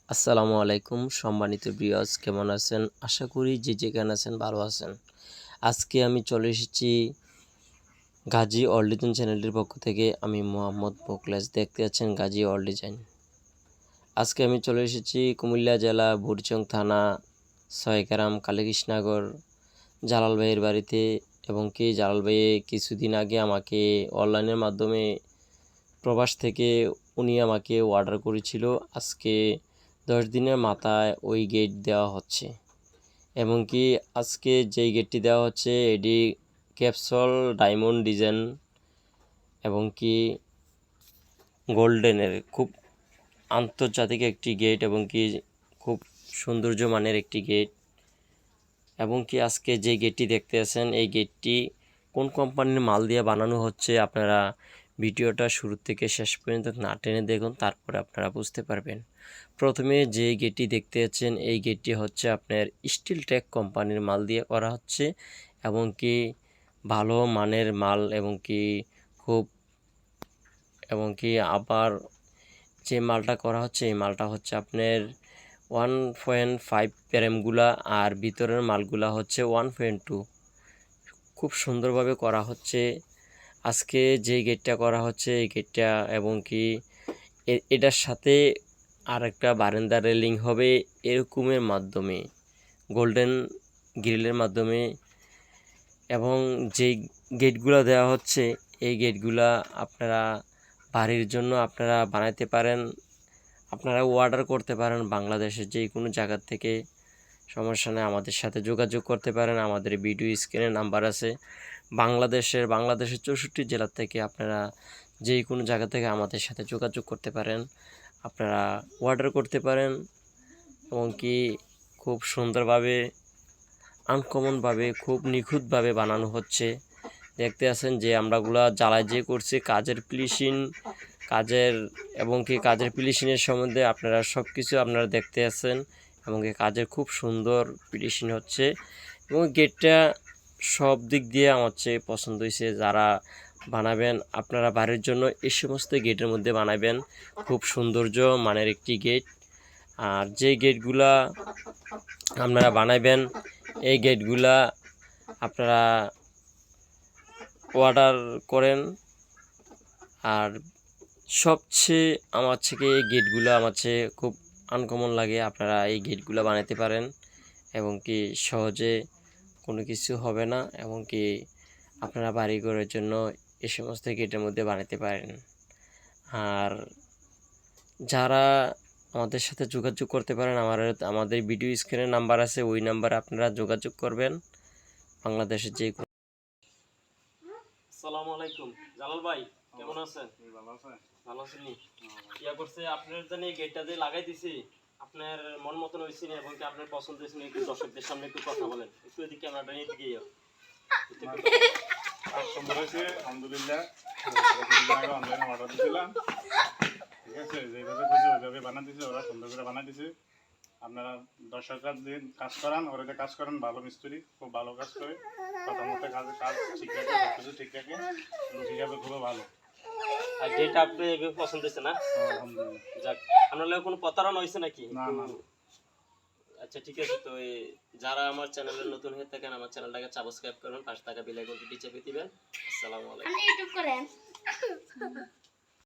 আসসালামু আলাইকুম সম্মানিত ভিউয়ার্স, কেমন আছেন? আশা করি যে যেখানে আছেন ভালো আছেন। আজকে আমি চলে এসেছি গাজী অল ডিজাইন চ্যানেলটির পক্ষ থেকে। আমি মোহাম্মদ মোকলেস, দেখতে পাচ্ছেন গাজী অল ডিজাইন। আজকে আমি চলে এসেছি কুমিল্লা জেলা বুড়িচং থানা ছয়গ্রাম কালীকৃষ্ণনগর জালাল ভাইয়ের বাড়িতে, এবং কি জালাল ভাই কিছুদিন আগে আমাকে অনলাইনের মাধ্যমে প্রবাস থেকে উনি আমাকে অর্ডার করেছিল। আজকে 10 দিনের মাথায় ওই গেট দেওয়া হচ্ছে, এবং কি আজকে যেই গেটটি দেওয়া হচ্ছে এটি ক্যাপসুল ডায়মন্ড ডিজাইন এবং কি গোল্ডেনের খুব আন্তর্জাতিক একটি গেট, এবং কি খুব সৌন্দর্য মানের একটি গেট। এবং কি আজকে যে গেটটি দেখতে আছেন এই গেটটি কোন কোম্পানির মাল দিয়ে বানানো হচ্ছে আপনারা ভিডিওটা শুরু থেকে শেষ পর্যন্ত না টেনে দেখুন, তারপরে আপনারা বুঝতে পারবেন। প্রথমে যে গেটটি দেখতে পাচ্ছেন এই গেটটি হচ্ছে আপনার স্টিল টেক কোম্পানির মাল দিয়ে করা হচ্ছে, এবং কি ভালো মানের মাল, এবং কি খুব এবং কি আবার যে মালটা করা হচ্ছে এই মালটা হচ্ছে আপনার 1.5 প্যারেমগুলা, আর ভিতরের মালগুলা হচ্ছে 1.2। খুব সুন্দরভাবে করা হচ্ছে। আজকে যে গেটটা করা হচ্ছে এই গেটটা, এবং কি এটার সাথে আর একটা বারান্দা রেলিং হবে এরকমের মাধ্যমে, গোল্ডেন গ্রিলের মাধ্যমে। এবং যেই গেটগুলো দেওয়া হচ্ছে এই গেটগুলা আপনারা বাড়ির জন্য আপনারা বানাইতে পারেন, আপনারা অর্ডার করতে পারেন বাংলাদেশের যে কোনো জায়গা থেকে। সমস্যা নেই, আমাদের সাথে যোগাযোগ করতে পারেন। আমাদের ভিডিও স্ক্রিনে নাম্বার আছে। বাংলাদেশের 64 জেলা থেকে আপনারা যে কোনো জায়গা থেকে আমাদের সাথে যোগাযোগ করতে পারেন, আপনারা অর্ডার করতে পারেন। এবং কি খুব সুন্দরভাবে আনকমনভাবে খুব নিখুঁতভাবে বানানো হচ্ছে। দেখতে আছেন যে আমরাগুলা জ্বালায় যে করছি কাজের ফিনিশিং, কাজের এবং কি কাজের ফিনিশিংয়ের সম্বন্ধে আপনারা সব কিছু আপনারা দেখতে আছেন, এবং কি কাজের খুব সুন্দর ফিনিশিং হচ্ছে। এবং গেটটা সব দিক দিয়ে আমার চেয়ে পছন্দ হয়েছে। যারা বানাবেন আপনারা বাড়ির জন্য এই সমস্ত গেটের মধ্যে বানাবেন, খুব সৌন্দর্য মানের একটি গেট। আর যে গেটগুলা আপনারা বানাবেন এই গেটগুলা আপনারা অর্ডার করেন। আর সবচেয়ে আমার থেকে এই গেটগুলো আমার চেয়ে খুব আনকমন লাগে। আপনারা এই গেটগুলো বানাতে পারেন, এবং কি সহজে কোনো কিছু হবে না, এবং কি আপনারা বাড়িঘরের জন্য এই সমস্ত গেটের মধ্যে বানাতে পারেন। আর যারা আমাদের সাথে যোগাযোগ করতে পারেন, আমাদের ভিডিও স্ক্রিনে নাম্বার আছে, ওই নাম্বারে আপনারা যোগাযোগ করবেন বাংলাদেশের যে কোনো। আসসালামু আলাইকুম জালাল ভাই, কেমন আছেন? ভালো আছেন নি? ইয়া করছে আপনার জানি গেটটা যে লাগাই দিছি আপনার মন মতন হইছে না, এবং কি আপনার পছন্দ হইছে না, একটু দর্শকদের সামনে একটু কথা বলেন, একটু এদিকে ক্যামেরাটা নিয়ে দিকে সুন্দর হয়েছে আলহামদুলিল্লাহ। অনলাইনে অর্ডার দিয়েছিলাম, ঠিক আছে, যেভাবে খুঁজে ওইভাবে বানা দিছে, ওরা সুন্দর করে বানা দিছে। আপনারা দর্শকরা দিন কাজ করান, ওরা কাজ করেন, ভালো মিস্ত্রি, খুব ভালো কাজ করে, কথা মতো কাজ ঠিক থাকে, সব কিছু ঠিক থাকে, লুক হিসাবে খুবই ভালো। আর যেটা আপনি এভাবে পছন্দ হয়েছে না? আলহামদুলিল্লাহ। যাক, আপনার লাগে কোনো প্রতারণা হয়েছে নাকি? না না। আচ্ছা ঠিক আছে। তো যারা আমার চ্যানেলে নতুন হয়ে থাকেন আমার চ্যানেলটাকে সাবস্ক্রাইব করবেন, পাশে থাকা বেল আইকনটি চেপে দিবেন। আসসালামু আলাইকুম।